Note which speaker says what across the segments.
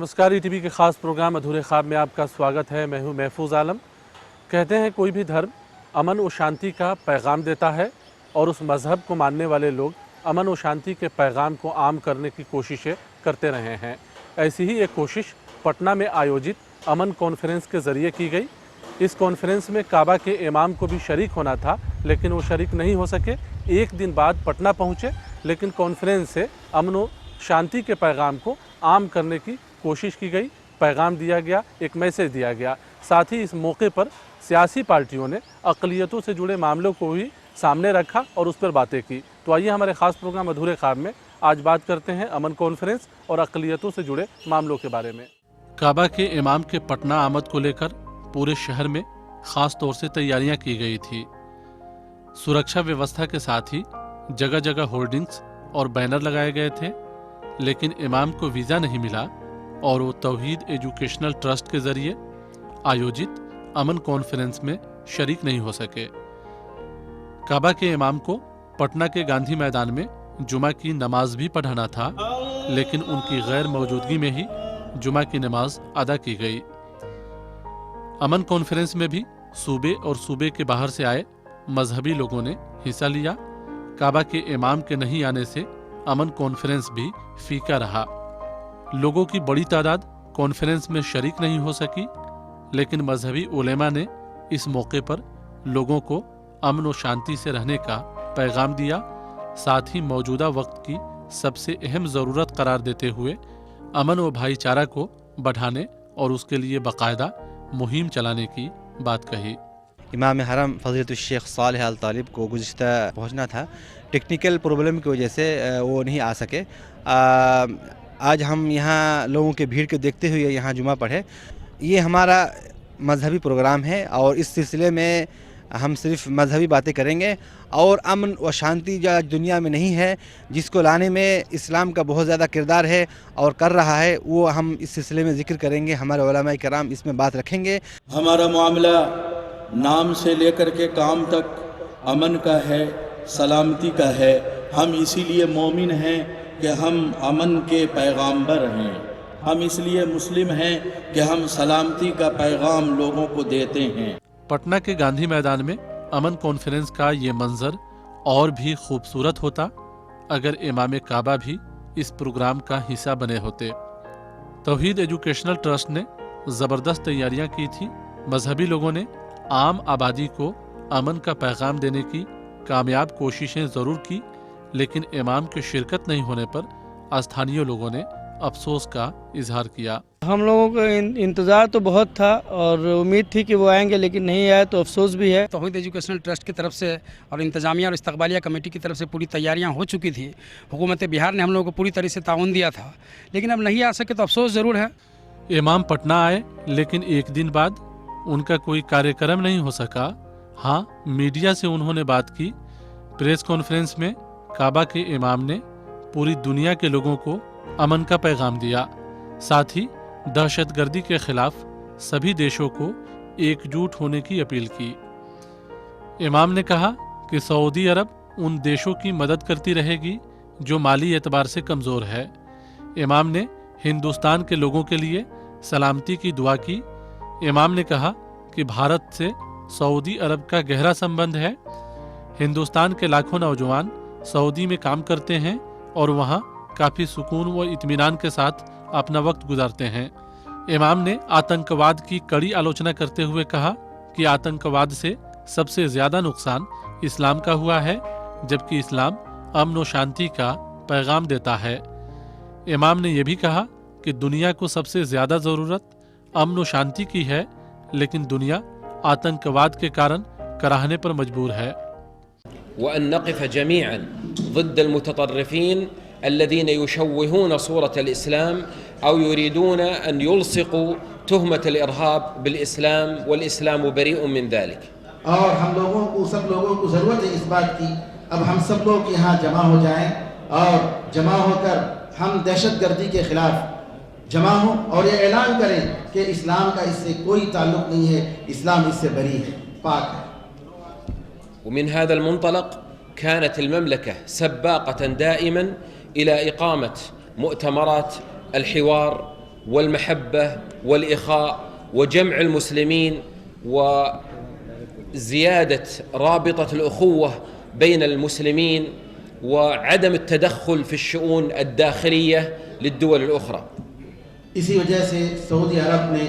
Speaker 1: नमस्कार, ईटीवी के ख़ास प्रोग्राम अधूरे ख्वाब में आपका स्वागत है। मैं हूं महफूज आलम। कहते हैं कोई भी धर्म अमन और शांति का पैगाम देता है और उस मज़हब को मानने वाले लोग अमन और शांति के पैगाम को आम करने की कोशिशें करते रहे हैं। ऐसी ही एक कोशिश पटना में आयोजित अमन कॉन्फ्रेंस के ज़रिए की गई। इस कॉन्फ्रेंस में काबा के इमाम को भी शरीक होना था, लेकिन वो शरीक नहीं हो सके। एक दिन बाद पटना पहुँचे, लेकिन कॉन्फ्रेंस से अमन और शांति के पैगाम को आम करने की कोशिश की गई, पैगाम दिया गया, एक मैसेज दिया गया। साथ ही इस मौके पर सियासी पार्टियों ने अक़लियतों से जुड़े मामलों को भी सामने रखा और उस पर बातें की। तो आइए हमारे ख़ास प्रोग्राम अधूरे ख्वाब में आज बात करते हैं अमन कॉन्फ्रेंस और अक़लियतों से जुड़े मामलों के बारे में। काबा के इमाम के पटना आमद को लेकर पूरे शहर में ख़ास तौर से तैयारियां की गई थी। सुरक्षा व्यवस्था के साथ ही जगह जगह होर्डिंग्स और बैनर लगाए गए थे, लेकिन इमाम को वीज़ा नहीं मिला और वो तौहीद एजुकेशनल ट्रस्ट के ज़रिए आयोजित अमन कॉन्फ्रेंस में शरीक नहीं हो सके। काबा के इमाम को पटना के गांधी मैदान में जुमा की नमाज भी पढ़ाना था, लेकिन उनकी गैर मौजूदगी में ही जुमा की नमाज अदा की गई। अमन कॉन्फ्रेंस में भी सूबे और सूबे के बाहर से आए मजहबी लोगों ने हिस्सा लिया। काबा के इमाम के नहीं आने से अमन कॉन्फ्रेंस भी फीका रहा। लोगों की बड़ी तादाद कॉन्फ्रेंस में शरीक नहीं हो सकी, लेकिन मजहबी उलेमा ने इस मौके पर लोगों को अमन और शांति से रहने का पैगाम दिया। साथ ही मौजूदा वक्त की सबसे अहम ज़रूरत करार देते हुए अमन और भाईचारा को बढ़ाने और उसके लिए बाकायदा मुहिम चलाने की बात कही।
Speaker 2: इमाम हरम फ़ज़ीलतुल शेख सालेह अल तालिब को गुज़िश्ता पहुंचना था, टेक्निकल प्रॉब्लम की वजह से वो नहीं आ सके। आज हम यहाँ लोगों के भीड़ को देखते हुए यहाँ जुमा पढ़े। ये हमारा मजहबी प्रोग्राम है और इस सिलसिले में हम सिर्फ मजहबी बातें करेंगे और अमन व शांति जो दुनिया में नहीं है, जिसको लाने में इस्लाम का बहुत ज़्यादा किरदार है और कर रहा है, वो हम इस सिलसिले में ज़िक्र करेंगे। हमारे उलमाए किराम इसमें बात रखेंगे।
Speaker 3: हमारा मामला नाम से लेकर के काम तक अमन का है, सलामती का है। हम इसीलिए मोमिन हैं कि हम अमन के पैगाम्बर हैं। हम इसलिए मुस्लिम हैं कि हम सलामती का पैगाम लोगों को देते हैं।
Speaker 1: पटना के गांधी मैदान में अमन कॉन्फ्रेंस का ये मंजर और भी खूबसूरत होता अगर इमाम काबा भी इस प्रोग्राम का हिस्सा बने होते। तौहीद एजुकेशनल ट्रस्ट ने ज़बरदस्त तैयारियां की थी। मजहबी लोगों ने आम आबादी को अमन का पैगाम देने की कामयाब कोशिशें ज़रूर की, लेकिन इमाम के शिरकत नहीं होने पर स्थानीय लोगों ने अफसोस का इजहार किया।
Speaker 4: हम लोगों को इंतज़ार तो बहुत था और उम्मीद थी कि वो आएंगे, लेकिन नहीं आए तो अफसोस भी है।
Speaker 5: तौहीद एजुकेशनल ट्रस्ट की तरफ से और इंतजामिया और इस्तकबालिया कमेटी की तरफ से पूरी तैयारियां हो चुकी थी। हुकूमत बिहार ने हम लोगों को पूरी तरह से ताउन दिया था, लेकिन अब नहीं आ सके तो अफसोस ज़रूर है।
Speaker 1: इमाम पटना आए, लेकिन एक दिन बाद उनका कोई कार्यक्रम नहीं हो सका। हाँ, मीडिया से उन्होंने बात की। प्रेस कॉन्फ्रेंस में काबा के इमाम ने पूरी दुनिया के लोगों को अमन का पैगाम दिया। साथ ही दहशतगर्दी के खिलाफ सभी देशों को एकजुट होने की अपील की। इमाम ने कहा कि सऊदी अरब उन देशों की मदद करती रहेगी जो माली एतबार से कमज़ोर है। इमाम ने हिंदुस्तान के लोगों के लिए सलामती की दुआ की। इमाम ने कहा कि भारत से सऊदी अरब का गहरा संबंध है। हिंदुस्तान के लाखों नौजवान सऊदी में काम करते हैं और वहाँ काफ़ी सुकून व इत्मीनान के साथ अपना वक्त गुजारते हैं। इमाम ने आतंकवाद की कड़ी आलोचना करते हुए कहा कि आतंकवाद से सबसे ज़्यादा नुकसान इस्लाम का हुआ है, जबकि इस्लाम अमन व शांति का पैगाम देता है। इमाम ने यह भी कहा कि दुनिया को सबसे ज़्यादा ज़रूरत अमन व शांति की है, लेकिन दुनिया आतंकवाद के कारण कराहने पर मजबूर है।
Speaker 6: وأن نقف جميعا ضد المتطرفين الذين يشوهون صورة الإسلام أو يريدون أن يلصقوا تهمة الإرهاب بالإسلام والإسلام بريء من ذلك.
Speaker 7: اور ہم لوگوں کو سب لوگوں کو ضرورت ہے اس بات کی، اب ہم سب لوگ یہاں جمع ہو جائیں اور جمع ہو کر ہم دہشت گردی کے خلاف جمع ہوں اور یہ اعلان کریں کہ اسلام کا اس سے کوئی تعلق نہیں ہے، اسلام اس سے بری ہے، پاک ہے۔
Speaker 6: ومن هذا المنطلق كانت المملكة سباقة دائما إلى إقامة مؤتمرات الحوار والمحبة والإخاء وجمع المسلمين وزيادة رابطة الأخوة بين المسلمين وعدم التدخل في الشؤون الداخلية للدول الأخرى.
Speaker 7: اسی وجہ سے سعودی عرب نے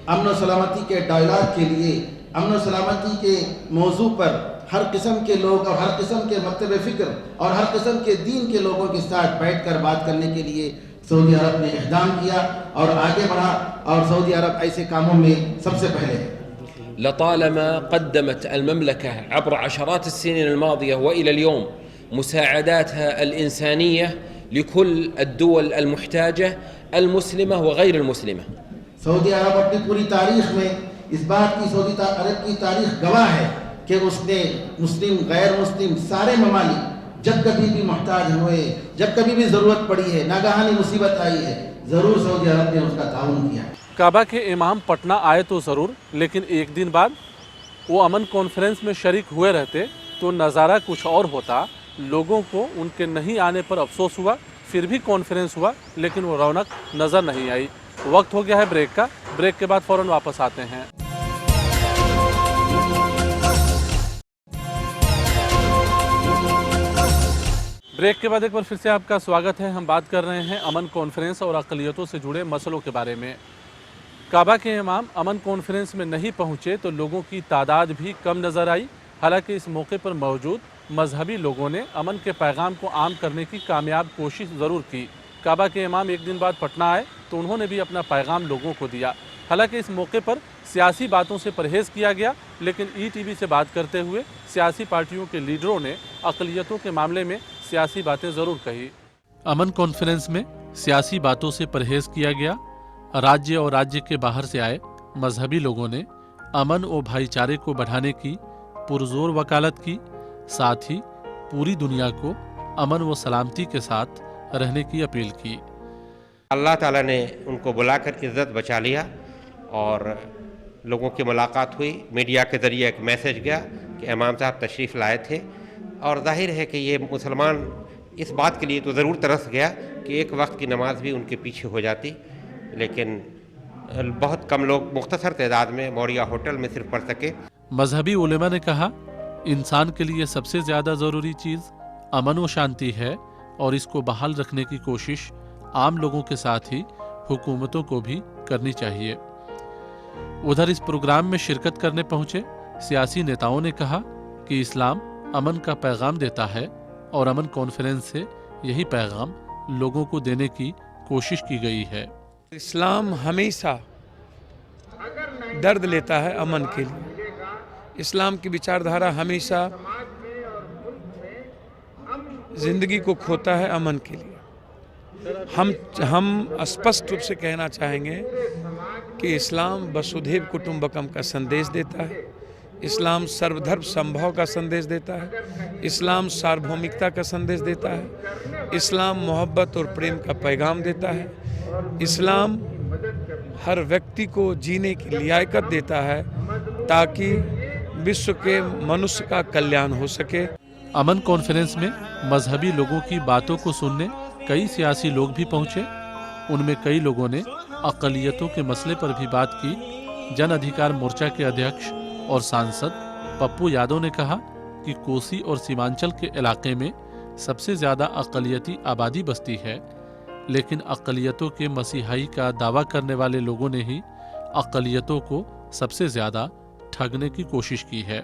Speaker 7: امن و سلامتی کے ڈائلاگ کے لیے امن و سلامتی کے موضوع پر ہر قسم کے لوگ اور ہر قسم کے مکتب فکر اور ہر قسم کے دین کے لوگوں کے ساتھ بیٹھ کر بات کرنے کے لیے سعودی عرب نے اقدام کیا اور آگے بڑھا، اور سعودی عرب ایسے کاموں میں سب سے پہلے ہے.
Speaker 6: لطالما قدمت المملكة عبر عشرات السنين الماضية وإلى اليوم مساعداتها الإنسانية لكل الدول المحتاجة المسلمة وغير المسلمة.
Speaker 7: سعودی عرب اپنی پوری تاریخ میں اس بات کی سعودی عرب کی تاریخ گواہ ہے کہ اس نے مسلم غیر مسلم سارے ممالک جب کبھی بھی محتاج ہوئے، جب کبھی بھی ضرورت پڑی ہے، ناگہانی مصیبت آئی ہے، ضرور سعودی عرب نے اس کا تعاون کیا ہے.
Speaker 1: کعبہ کے امام پٹنہ آئے تو ضرور، لیکن ایک دن بعد وہ امن کانفرنس میں شریک ہوئے رہتے تو نظارہ کچھ اور ہوتا. لوگوں کو ان کے نہیں آنے پر افسوس ہوا، پھر بھی کانفرنس ہوا لیکن وہ رونق نظر نہیں آئی. وقت ہو گیا ہے بریک کا، بریک کے بعد فوراً واپس آتے ہیں. بریک کے بعد ایک بار پھر سے آپ کا سواگت ہے. ہم بات کر رہے ہیں امن کانفرنس اور اقلیتوں سے جڑے مسئلوں کے بارے میں. کعبہ کے امام امن کانفرنس میں نہیں پہنچے تو لوگوں کی تعداد بھی کم نظر آئی. حالانکہ اس موقع پر موجود مذہبی لوگوں نے امن کے پیغام کو عام کرنے کی کامیاب کوشش ضرور کی. کعبہ کے امام ایک دن بعد پٹنہ آئے تو انہوں نے بھی اپنا پیغام لوگوں کو دیا. حالانکہ اس موقع پر سیاسی باتوں سے پرہیز کیا گیا، لیکن ای ٹی وی سے بات کرتے ہوئے سیاسی پارٹیوں کے لیڈروں نے اقلیتوں کے معاملے میں سیاسی باتیں ضرور کہی. امن کانفرنس میں سیاسی باتوں سے پرہیز کیا گیا. راجیہ اور راجیہ کے باہر سے آئے مذہبی لوگوں نے امن و بھائی چارے کو بڑھانے کی پرزور وکالت کی. ساتھ ہی پوری دنیا کو امن و سلامتی کے ساتھ رہنے کی اپیل کی.
Speaker 8: اللہ تعالیٰ نے ان کو بلا کر عزت بچا لیا اور لوگوں کی ملاقات ہوئی. میڈیا کے ذریعے ایک میسج گیا کہ امام صاحب تشریف لائے تھے، اور ظاہر ہے کہ یہ مسلمان اس بات کے لیے تو ضرور ترس گیا کہ ایک وقت کی نماز بھی ان کے پیچھے ہو جاتی، لیکن بہت کم لوگ مختصر تعداد میں موریہ ہوٹل میں صرف پڑھ سکے.
Speaker 1: مذہبی علماء نے کہا انسان کے لیے سب سے زیادہ ضروری چیز امن و شانتی ہے، اور اس کو بحال رکھنے کی کوشش عام لوگوں کے ساتھ ہی حکومتوں کو بھی کرنی چاہیے. ادھر اس پروگرام میں شرکت کرنے پہنچے سیاسی نیتاؤں نے کہا کہ اسلام امن کا پیغام دیتا ہے، اور امن کانفرنس سے یہی پیغام لوگوں کو دینے کی کوشش کی گئی ہے.
Speaker 9: اسلام ہمیشہ درد لیتا ہے امن کے لیے. اسلام کی وچاردھارا ہمیشہ زندگی کو کھوتا ہے امن کے لیے. ہم اسپشٹ روپ سے کہنا چاہیں گے کہ اسلام وسودھیو کٹمبکم کا سندیش دیتا ہے. اسلام سرودھرم سمبھاؤ کا سندیش دیتا ہے. اسلام ساربھومکتا کا سندیش دیتا ہے. اسلام محبت اور پریم کا پیغام دیتا ہے. اسلام ہر ویکتی کو جینے کی لیاقت دیتا ہے تاکہ وشو کے منشیہ کا کلیان ہو سکے.
Speaker 1: امن کانفرنس میں مذہبی لوگوں کی باتوں کو سننے کئی سیاسی لوگ بھی پہنچے. ان میں کئی لوگوں نے اقلیتوں کے مسئلے پر بھی بات کی. جن ادھیکار مورچہ کے ادھیکش اور سانسد پپو یادو نے کہا کہ کوسی اور سیمانچل کے علاقے میں سب سے زیادہ اقلیتی آبادی بستی ہے، لیکن اقلیتوں کے مسیحائی کا دعویٰ کرنے والے لوگوں نے ہی اقلیتوں کو سب سے زیادہ ٹھگنے کی کوشش کی ہے.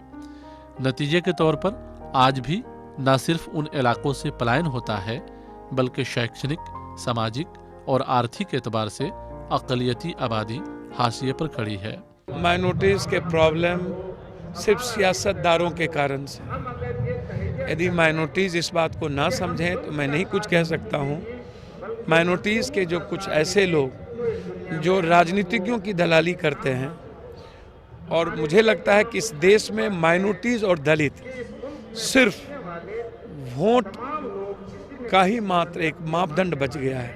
Speaker 1: نتیجے کے طور پر آج بھی نہ صرف ان علاقوں سے پلائن ہوتا ہے بلکہ شیکشنک، سماجک اور آرتھک اعتبار سے اقلیتی آبادی حاشیے پر کھڑی ہے.
Speaker 9: مائنورٹیز کے پرابلم صرف سیاست داروں کے کارن سے. یدی مائنورٹیز اس بات کو نہ سمجھیں تو میں نہیں کچھ کہہ سکتا ہوں. مائنورٹیز کے جو کچھ ایسے لوگ جو راجنیتجوں کی دلالی کرتے ہیں، اور مجھے لگتا ہے کہ اس دیش میں مائنورٹیز اور دلت صرف ووٹ کا ہی ماتر ایک ماپدنڈ بچ گیا ہے.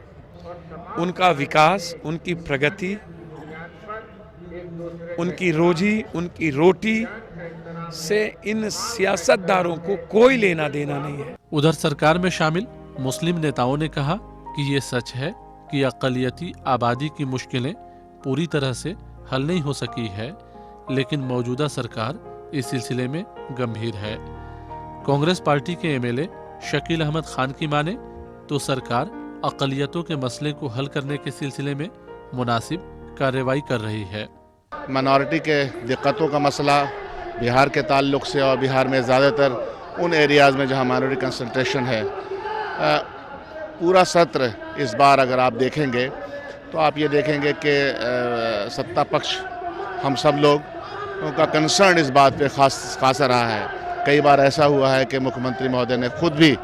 Speaker 9: ان کا وکاس، ان کی پرگتی، ان کی روزی، ان کی روٹی سے ان سیاست داروں کو کوئی لینا دینا نہیں ہے.
Speaker 1: ادھر سرکار میں شامل مسلم نیتاؤں نے کہا کہ یہ سچ ہے कि अक़लियती आबादी की मुश्किलें पूरी तरह से हल नहीं हो सकी है, लेकिन मौजूदा सरकार इस सिलसिले में गंभीर है। कांग्रेस पार्टी के एमएलए शकील अहमद खान की माने तो सरकार अक़लियतों के मसले को हल करने के सिलसिले में मुनासिब कार्रवाई कर रही है।
Speaker 10: माइनॉरिटी के दिक्कतों का मसला बिहार के ताल्लुक़ से, और बिहार में ज़्यादातर उन एरियाज़ में जहाँ माइनॉरिटी कंसंट्रेशन है, पूरा सत्र इस बार अगर आप देखेंगे तो आप ये देखेंगे कि सत्ता पक्ष हम सब लोग उनका कंसर्न इस बात पे खासा रहा है। कई बार ऐसा हुआ है कि मुख्यमंत्री महोदय ने खुद भी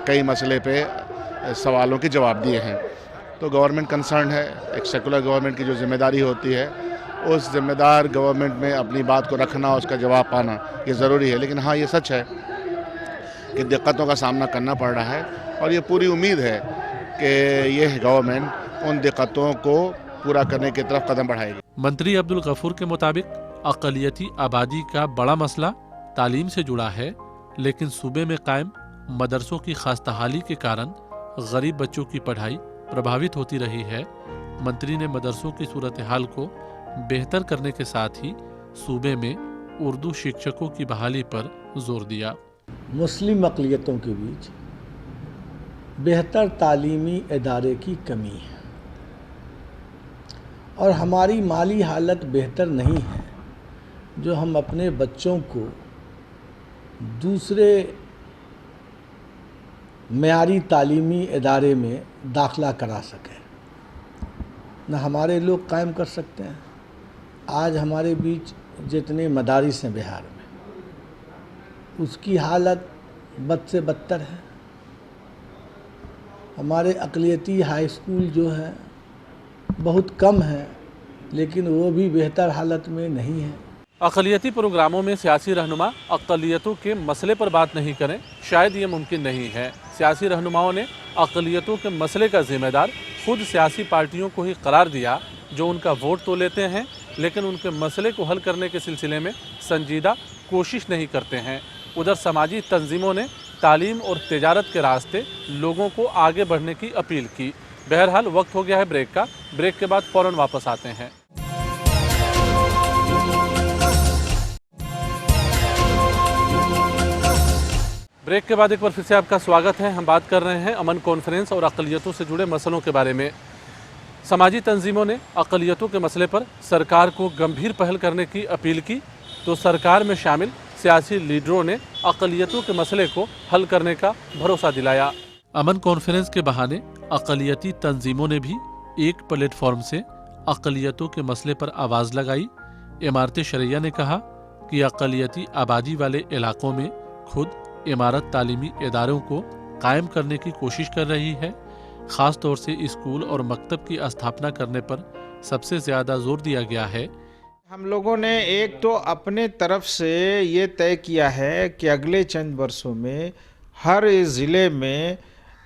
Speaker 10: कई मसले पे सवालों के जवाब दिए हैं। तो गवर्नमेंट कंसर्न है, एक सेकुलर गवर्नमेंट की जो जिम्मेदारी होती है, उस जिम्मेदार गवर्नमेंट में अपनी बात को रखना, उसका जवाब पाना ये ज़रूरी है। लेकिन हाँ, ये सच है कि दिक्कतों का सामना करना पड़ रहा है, और ये पूरी उम्मीद है कि ये गवर्नमेंट उन दिक्कतों को पूरा करने की तरफ कदम बढ़ाएगी।
Speaker 1: मंत्री अब्दुल गफूर के मुताबिक अक़लियती आबादी का बड़ा मसला तालीम से जुड़ा है, लेकिन सूबे में कायम मदरसों की खस्ताहाली के कारण गरीब बच्चों की पढ़ाई प्रभावित होती रही है। मंत्री ने मदरसों की सूरत हाल को बेहतर करने के साथ ही सूबे में उर्दू शिक्षकों की बहाली पर जोर दिया।
Speaker 11: मुस्लिम अक़लियतों के बीच बेहतर तालीमी इदारे की कमी है, और हमारी माली हालत बेहतर नहीं है जो हम अपने बच्चों को दूसरे मेयारी तालीमी इदारे में दाखिला करा सकें। न हमारे लोग कायम कर सकते हैं। आज हमारे बीच जितने मदारिस हैं बिहार में, उसकी हालत बद से बदतर है। हमारे अक़लियती हाई स्कूल जो हैं बहुत कम हैं, लेकिन वो भी बेहतर हालत में नहीं है।
Speaker 1: अक़लियती प्रोग्रामों में सियासी रहनुमा अक़लियतों के मसले पर बात नहीं करें, शायद ये मुमकिन नहीं है। सियासी रहनुमाओं ने अक़लियतों के मसले का जिम्मेदार खुद सियासी पार्टियों को ही करार दिया, जो उनका वोट तो लेते हैं लेकिन उनके मसले को हल करने के सिलसिले में संजीदा कोशिश नहीं करते हैं। उधर समाजी तंजीमों ने तालीम और तिजारत के रास्ते लोगों को आगे बढ़ने की अपील की। बहरहाल वक्त हो गया है ब्रेक का। ब्रेक के बाद फ़ौरन वापस आते हैं। ब्रेक के बाद एक बार फिर से आपका स्वागत है। हम बात कर रहे हैं अमन कॉन्फ्रेंस और अक़लियतों से जुड़े मसलों के बारे में। समाजी तंजीमों ने अक़लियतों के मसले पर सरकार को गंभीर पहल करने की अपील की, तो सरकार में शामिल सियासी लीडरों ने अक़लियतों के मसले को हल करने का भरोसा दिलाया। अमन कॉन्फ्रेंस के बहाने अक़लियती तंजीमों ने भी एक प्लेटफॉर्म से अक़लियतों के मसले पर आवाज़ लगाई। इमारत शरिया ने कहा कि अक़लियती आबादी वाले इलाकों में खुद इमारत तालीमी इदारों को कायम करने की कोशिश कर रही है। ख़ास तौर से स्कूल और मकतब की स्थापना करने पर सबसे ज़्यादा जोर दिया गया है।
Speaker 12: हम लोगों ने एक तो अपने तरफ से ये तय किया है कि अगले चंद वर्षों में हर ज़िले में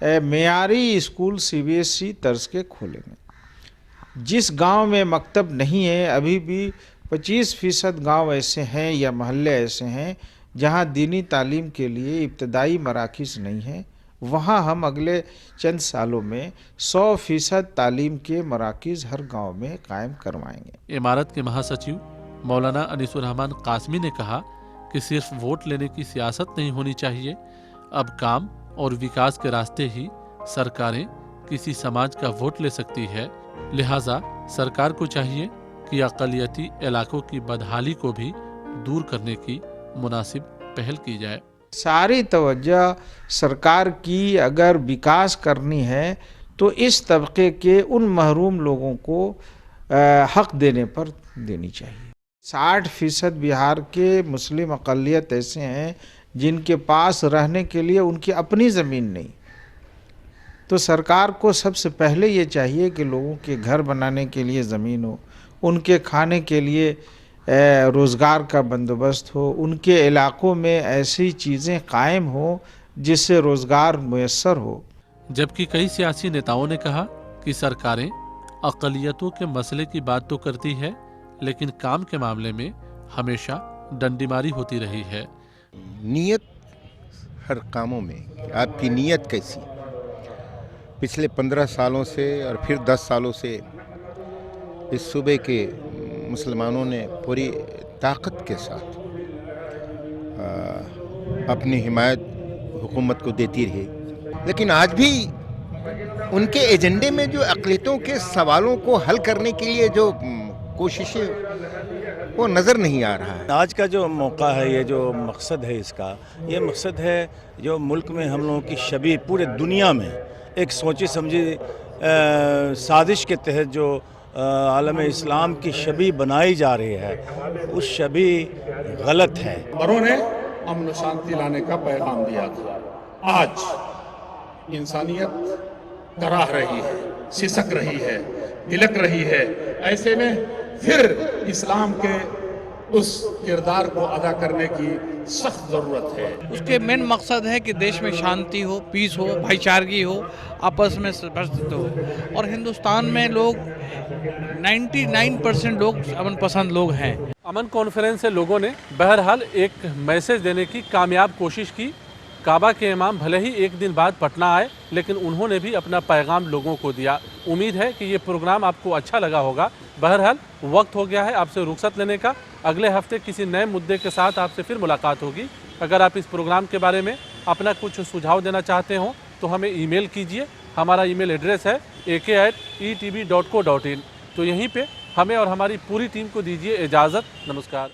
Speaker 12: मेयारी स्कूल CBSE तर्ज के खोलेंगे। जिस गांव में मकतब नहीं है, अभी भी 25% गांव ऐसे हैं या महल्ले ऐसे हैं जहां दीनी तालीम के लिए इब्तदाई मराकिज़ नहीं है, वहां हम अगले चंद सालों में 100% तालीम के मराकिज़ हर गांव में कायम करवाएंगे।
Speaker 1: इमारत के महासचिव मौलाना अनीसुर रहमान कासमी ने कहा कि सिर्फ वोट लेने की सियासत नहीं होनी चाहिए, अब काम और विकास के रास्ते ही सरकारें किसी समाज का वोट ले सकती है। लिहाजा सरकार को चाहिए कि अक़लियती इलाकों की बदहाली को भी दूर करने की मुनासिब पहल की जाए।
Speaker 12: सारी तवज्जो सरकार की अगर विकास करनी है तो इस तबके के उन महरूम लोगों को हक देने पर देनी चाहिए। 60% बिहार के मुस्लिम अक़लियत ऐसे हैं जिनके पास रहने के लिए उनकी अपनी ज़मीन नहीं, तो सरकार को सबसे पहले ये चाहिए कि लोगों के घर बनाने के लिए ज़मीन हो, उनके खाने के लिए रोज़गार का बंदोबस्त हो, उनके इलाकों में ऐसी चीज़ें कायम हो जिससे रोज़गार मुयस्सर हो।
Speaker 1: जबकि कई सियासी नेताओं ने कहा कि सरकारें अक़लियतों के मसले की बात तो करती है, लेकिन काम के मामले में हमेशा डंडीमारी होती रही है।
Speaker 13: नीयत हर कामों में आपकी नीयत कैसी, पिछले 15 सालों से और फिर 10 सालों से इस सूबे के मुसलमानों ने पूरी ताकत के साथ अपनी हिमायत हुकूमत को देती रही, लेकिन आज भी उनके एजेंडे में जो अक़लियतों के सवालों को हल करने के लिए जो कोशिशें वो नज़र नहीं आ रहा है।
Speaker 14: आज का जो मौका है, ये जो मकसद है इसका, ये मकसद है जो मुल्क में हम लोगों की शबी पूरे दुनिया में एक सोची समझी साजिश के तहत जो आलम इस्लाम की शबी बनाई जा रही है, उस शबी गलत है।
Speaker 15: बरों ने अमन शांति लाने का पैगाम दिया था। आज इंसानियत कराह रही है, सिसक रही है, बिलक रही है। ऐसे में फिर इस्लाम के उस किरदार को अदा करने की सख्त ज़रूरत है।
Speaker 16: उसके मेन मकसद है कि देश में शांति हो, पीस हो, भाईचारगी हो, आपस में स्पर्शित हो। और हिंदुस्तान में लोग 99% लोग अमन पसंद लोग हैं।
Speaker 1: अमन कॉन्फ्रेंस से लोगों ने बहरहाल एक मैसेज देने की कामयाब कोशिश की। काबा के इमाम भले ही एक दिन बाद पटना आए, लेकिन उन्होंने भी अपना पैगाम लोगों को दिया। उम्मीद है कि ये प्रोग्राम आपको अच्छा लगा होगा। बहरहाल वक्त हो गया है आपसे रुखसत लेने का। अगले हफ्ते किसी नए मुद्दे के साथ आपसे फिर मुलाकात होगी। अगर आप इस प्रोग्राम के बारे में अपना कुछ सुझाव देना चाहते हो तो हमें ईमेल कीजिए। हमारा ईमेल एड्रेस है ak@etv.co.in। तो यहीं पे हमें और हमारी पूरी टीम को दीजिए इजाज़त। नमस्कार।